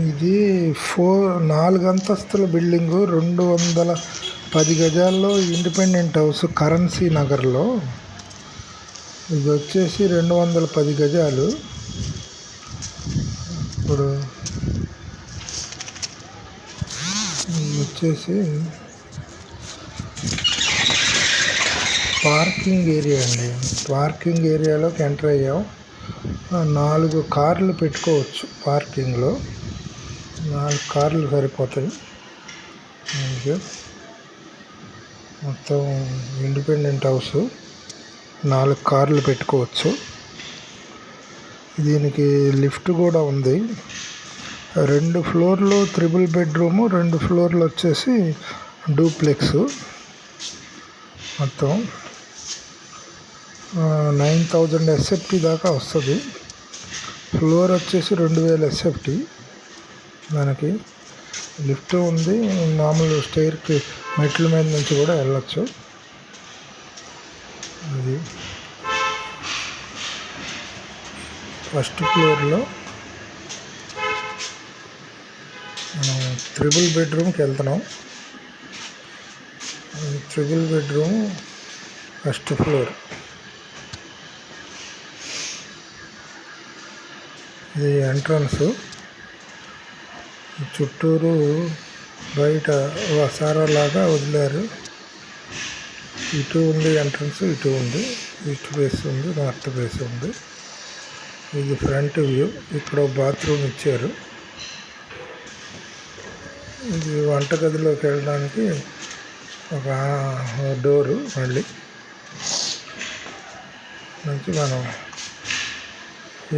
ఇది 4 అంతస్తుల బిల్డింగు, 210 గజాల్లో ఇండిపెండెంట్ హౌస్ కరెన్సీ నగర్లో. ఇది వచ్చేసి 210 గజాలు. ఇప్పుడు వచ్చేసి పార్కింగ్ ఏరియా అండి. పార్కింగ్ ఏరియాలోకి ఎంటర్ అయ్యాం. 4 కార్లు పెట్టుకోవచ్చు పార్కింగ్లో. 4 కార్లు సరిపోతాయి. మొత్తం ఇండిపెండెంట్ హౌస్, 4 కార్లు పెట్టుకోవచ్చు. దీనికి లిఫ్ట్ కూడా ఉంది. 2 ఫ్లోర్లు 3 బెడ్రూము, 2 ఫ్లోర్లు వచ్చేసి డూప్లెక్స్. మొత్తం 9000 ఎస్ఎఫ్టీ దాకా వస్తుంది. ఫ్లోర్ వచ్చేసి 2000 ఎస్ఎఫ్టీ. మనకి లిఫ్ట్ ఉంది. మామూలు స్టైర్కి మెట్ల మీద నుంచి కూడా వెళ్ళచ్చు. అది ఫస్ట్ ఫ్లోర్లో మనం 3 బెడ్రూమ్కి వెళ్తున్నాం. 3 బెడ్రూమ్ ఫస్ట్ ఫ్లోర్. ఇది ఎంట్రన్స్. చుట్టూరు బయట వసారాలాగా వదిలారు. ఇటు ఉంది ఎంట్రన్స్, ఇటు ఉంది. ఈస్ట్ ఫేస్ ఉంది, నార్త్ ఫేస్ ఉంది. ఇది ఫ్రంట్ వ్యూ. ఇక్కడ బాత్రూమ్ ఇచ్చారు. ఇది వంటగదిలోకి వెళ్ళడానికి ఒక డోరు. మళ్ళీ నుంచి మనం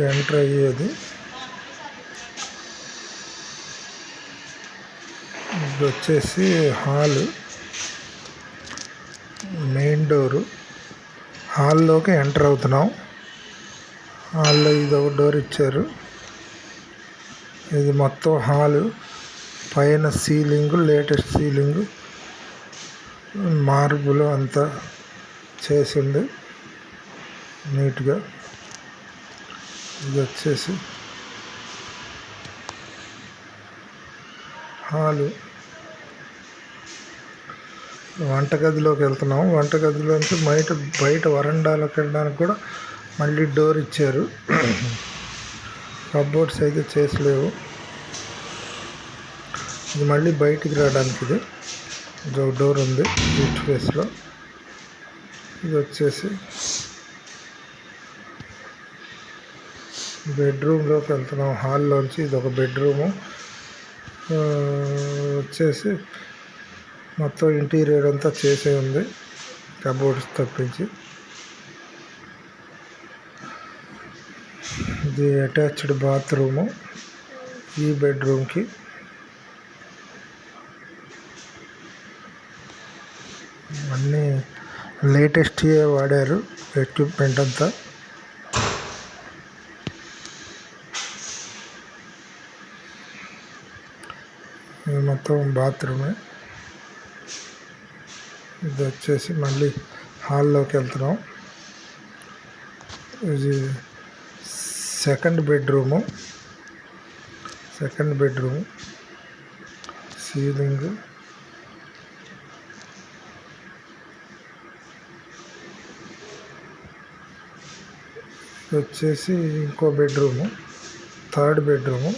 ఎంటర్ అయ్యేది. ఇది వచ్చేసి హాలు, మెయిన్ డోరు. హాల్లోకి ఎంటర్ అవుతున్నాం. హాల్లో ఇది ఒక డోర్ ఇచ్చారు. ఇది మొత్తం హాలు. పైన సీలింగ్, లేటెస్ట్ సీలింగ్, మార్బుల్ అంతా చేసింది నీట్గా. ఇది వచ్చేసి హాలు. వంటగదిలోకి వెళ్తున్నాం. వంటగదిలోంచి బయట వరండాలోకి వెళ్ళడానికి కూడా మళ్ళీ డోర్ ఇచ్చారు. కబోర్డ్స్ అయితే చేసలేవు. ఇది మళ్ళీ బయటికి రావడానికి ఇది ఒక డోర్ ఉంది ఈస్ట్ ఫేస్లో. ఇది వచ్చేసి బెడ్రూమ్లోకి వెళ్తున్నాం. హాల్లోంచి ఇది ఒక బెడ్రూము. వచ్చేసి మొత్తం ఇంటీరియర్ అంతా చేసే ఉంది, కబోర్డ్స్ తప్పించి. ఇది అటాచ్డ్ బాత్రూము ఈ బెడ్రూమ్కి. అన్నీ లేటెస్ట్గా వాడారు ఎక్విప్మెంట్ అంతా. ఇది మొత్తం బాత్రూమే. ఇది వచ్చేసి మళ్ళీ హాల్లోకి వెళ్తున్నాం. ఇది సెకండ్ బెడ్రూము. సీలింగ్. వచ్చేసి ఇంకో బెడ్రూము, థర్డ్ బెడ్రూము.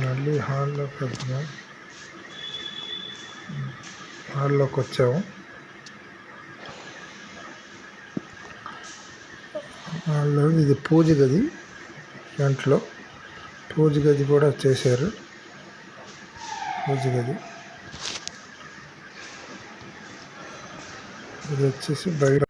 మళ్ళీ హాల్లోకి వెళ్తున్నాం. హాల్లోకి వచ్చాము. హాల్లో ఇది పూజ గది. దాంట్లో పూజ గది కూడా చేశారు. పూజ గది. ఇది వచ్చేసి బయట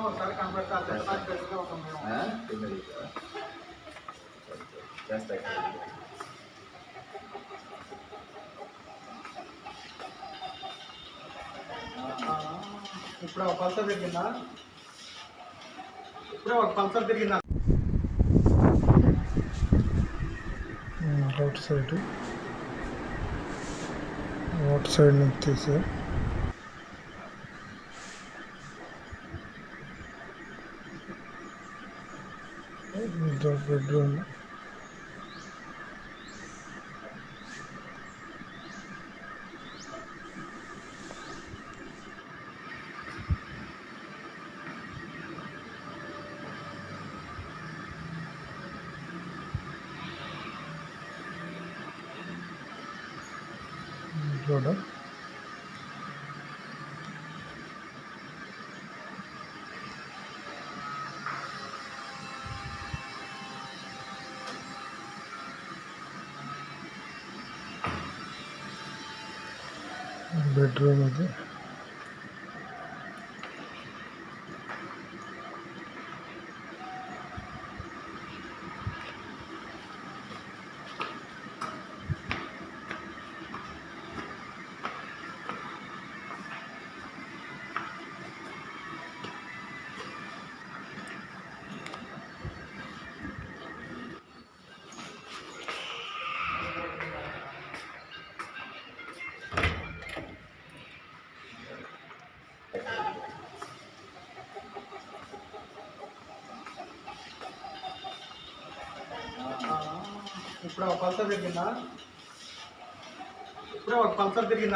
ఒకసారి కనబడతా చేస్తా. ఇప్పుడు ఒక పల్సర్ తిరిగిందా? ఇప్పుడే ఒక పల్సర్ తిరిగిందా? అవుట్ సైడ్ నుంచి తీసా. బెడ్రూమ్, చూడ బెడ్రూమ్ ఇది. ఇప్పుడు ఒక పల్సర్ తిరిగిందా? ఇప్పుడే ఒక పల్సర్ తిరిగిందా?